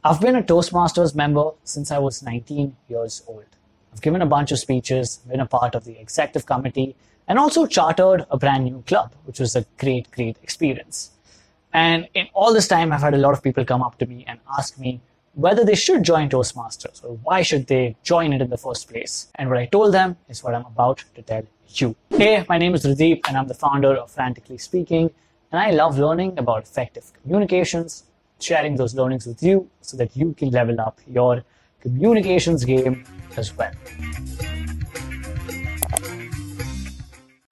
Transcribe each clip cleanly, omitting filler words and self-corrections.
I've been a Toastmasters member since I was 19 years old. I've given a bunch of speeches, been a part of the executive committee, and also chartered a brand new club, which was a great experience. And in all this time, I've had a lot of people come up to me and ask me whether they should join Toastmasters or why should they join it in the first place. And what I told them is what I'm about to tell you. Hey, my name is Radeep and I'm the founder of Frantically Speaking, and I love learning about effective communications, sharing those learnings with you so that you can level up your communications game as well.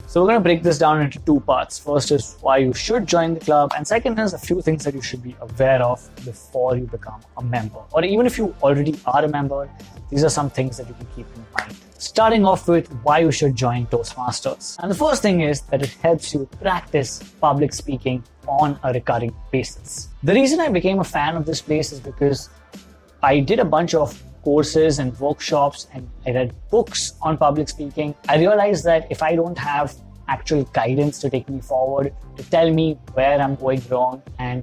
So we're going to break this down into two parts. First is why you should join the club, and second is a few things that you should be aware of before you become a member. Or even if you already are a member, these are some things that you can keep in mind. Starting off with why you should join Toastmasters. And the first thing is that it helps you practice public speaking on a recurring basis. The reason I became a fan of this place is because I did a bunch of courses and workshops and I read books on public speaking. I realized that if I don't have actual guidance to take me forward, to tell me where I'm going wrong and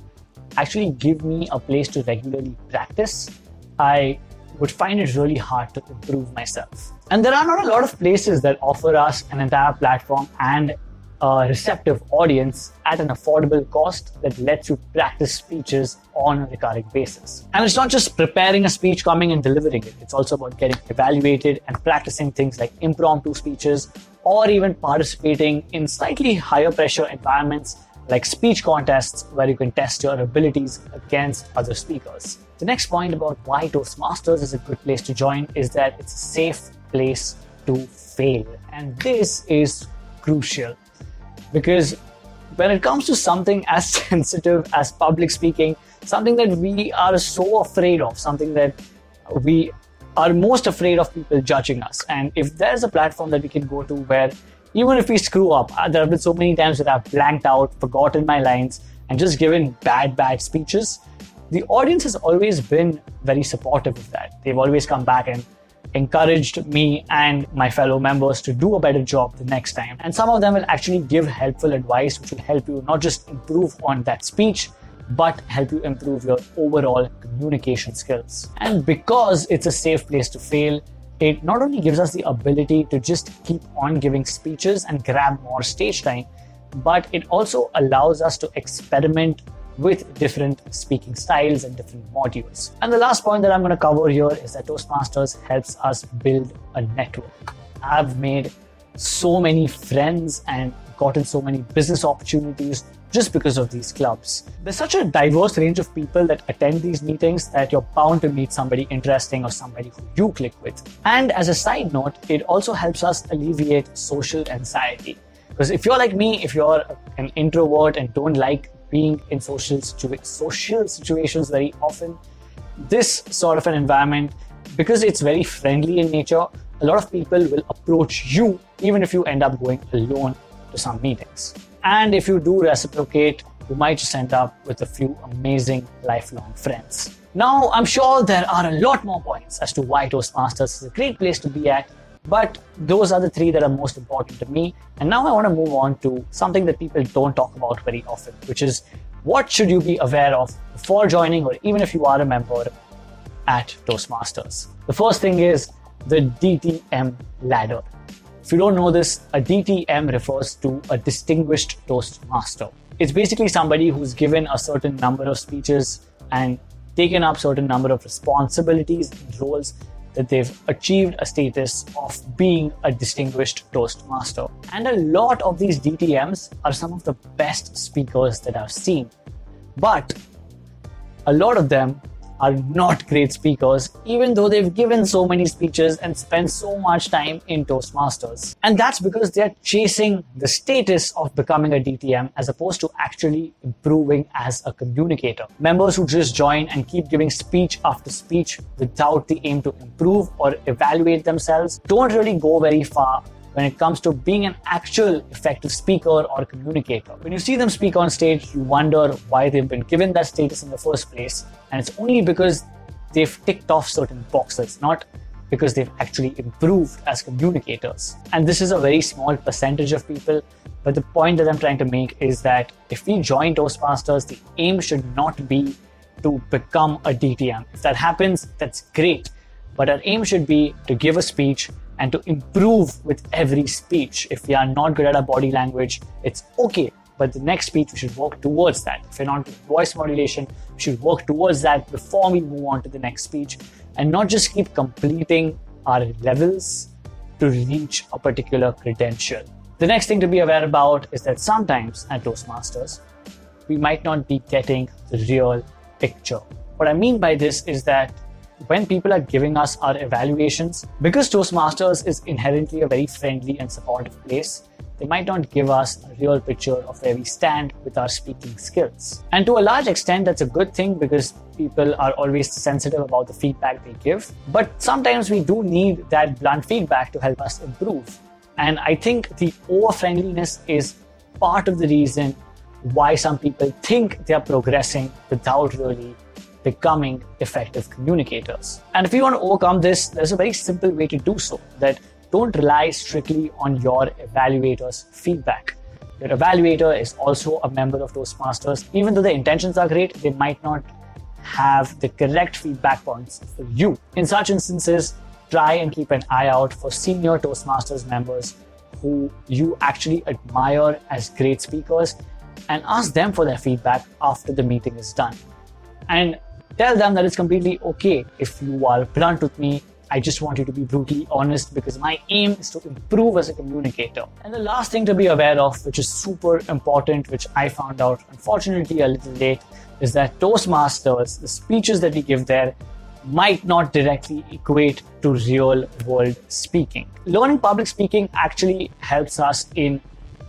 actually give me a place to regularly practice, I would find it really hard to improve myself. And there are not a lot of places that offer us an entire platform and a receptive audience at an affordable cost that lets you practice speeches on a recurring basis. And it's not just preparing a speech, coming and delivering it. It's also about getting evaluated and practicing things like impromptu speeches, or even participating in slightly higher pressure environments like speech contests where you can test your abilities against other speakers. The next point about why Toastmasters is a good place to join is that it's a safe place to fail. And this is crucial, because when it comes to something as sensitive as public speaking, something that we are so afraid of, something that we are most afraid of people judging us. And if there's a platform that we can go to where even if we screw up, there have been so many times that I've blanked out, forgotten my lines, and just given bad speeches, the audience has always been very supportive of that. They've always come back and encouraged me and my fellow members to do a better job the next time. And some of them will actually give helpful advice which will help you not just improve on that speech, but help you improve your overall communication skills. And because it's a safe place to fail, it not only gives us the ability to just keep on giving speeches and grab more stage time, but it also allows us to experiment with different speaking styles and different modules. And the last point that I'm going to cover here is that Toastmasters helps us build a network. I've made so many friends and gotten so many business opportunities just because of these clubs. There's such a diverse range of people that attend these meetings that you're bound to meet somebody interesting or somebody who you click with. And as a side note, it also helps us alleviate social anxiety. Because if you're like me, if you're an introvert and don't like being in social situations very often, this sort of an environment, because it's very friendly in nature, a lot of people will approach you even if you end up going alone to some meetings. And if you do reciprocate, you might just end up with a few amazing lifelong friends. Now, I'm sure there are a lot more points as to why Toastmasters is a great place to be at, but those are the three that are most important to me. And now I want to move on to something that people don't talk about very often, which is what should you be aware of before joining, or even if you are a member at Toastmasters. The first thing is the DTM ladder. If you don't know this, a DTM refers to a Distinguished Toastmaster. It's basically somebody who's given a certain number of speeches and taken up certain number of responsibilities and roles that they've achieved a status of being a Distinguished Toastmaster. And a lot of these DTMs are some of the best speakers that I've seen. But a lot of them are not great speakers, even though they've given so many speeches and spent so much time in Toastmasters. And that's because they're chasing the status of becoming a DTM as opposed to actually improving as a communicator. Members who just join and keep giving speech after speech without the aim to improve or evaluate themselves don't really go very far when it comes to being an actual effective speaker or communicator. When you see them speak on stage, you wonder why they've been given that status in the first place. And it's only because they've ticked off certain boxes, not because they've actually improved as communicators. And this is a very small percentage of people, but the point that I'm trying to make is that if we join Toastmasters, the aim should not be to become a DTM. If that happens, that's great. But our aim should be to give a speech and to improve with every speech. If we are not good at our body language, it's okay. But the next speech, we should work towards that. If we're not good at voice modulation, we should work towards that before we move on to the next speech and not just keep completing our levels to reach a particular credential. The next thing to be aware about is that sometimes at Toastmasters, we might not be getting the real picture. What I mean by this is that when people are giving us our evaluations, because Toastmasters is inherently a very friendly and supportive place, they might not give us a real picture of where we stand with our speaking skills. And to a large extent, that's a good thing because people are always sensitive about the feedback they give. But sometimes we do need that blunt feedback to help us improve. And I think the over-friendliness is part of the reason why some people think they are progressing without really becoming effective communicators. And if you want to overcome this, there's a very simple way to do so, that don't rely strictly on your evaluator's feedback. Your evaluator is also a member of Toastmasters. Even though the intentions are great, they might not have the correct feedback points for you. In such instances, try and keep an eye out for senior Toastmasters members who you actually admire as great speakers and ask them for their feedback after the meeting is done. And tell them that it's completely okay if you are blunt with me. I just want you to be brutally honest because my aim is to improve as a communicator. And the last thing to be aware of, which is super important, which I found out unfortunately a little late, is that Toastmasters, the speeches that we give there, might not directly equate to real world speaking. Learning public speaking actually helps us in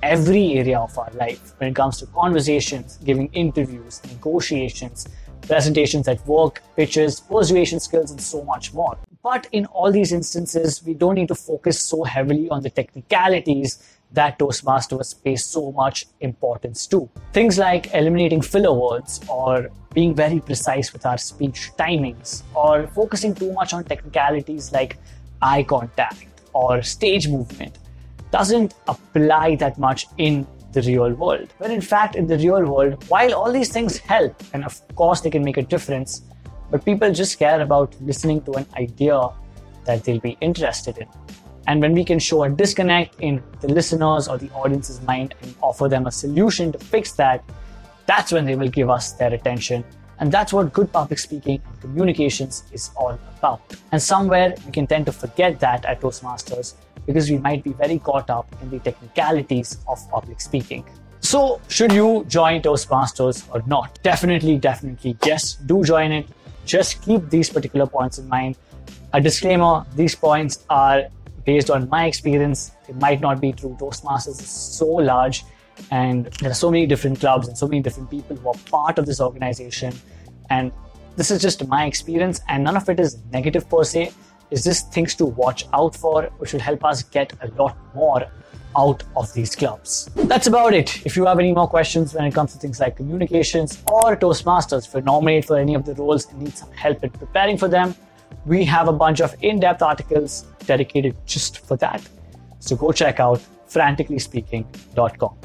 every area of our life when it comes to conversations, giving interviews, negotiations, presentations at work, pitches, persuasion skills, and so much more. But in all these instances, we don't need to focus so heavily on the technicalities that Toastmasters pay so much importance to. Things like eliminating filler words or being very precise with our speech timings or focusing too much on technicalities like eye contact or stage movement doesn't apply that much in the real world. When in fact, in the real world, while all these things help, and of course they can make a difference, but people just care about listening to an idea that they'll be interested in. And when we can show a disconnect in the listener's or the audience's mind and offer them a solution to fix that, that's when they will give us their attention. And that's what good public speaking and communications is all about. And somewhere we can tend to forget that at Toastmasters because we might be very caught up in the technicalities of public speaking. So should you join Toastmasters or not? Definitely yes, do join it. Just keep these particular points in mind. A disclaimer, these points are based on my experience. It might not be true. Toastmasters is so large and there are so many different clubs and so many different people who are part of this organization. And this is just my experience and none of it is negative per se. It's just things to watch out for, which will help us get a lot more out of these clubs. That's about it. If you have any more questions when it comes to things like communications or Toastmasters, if you're nominated for any of the roles and need some help in preparing for them, we have a bunch of in-depth articles dedicated just for that. So go check out franticallyspeaking.com.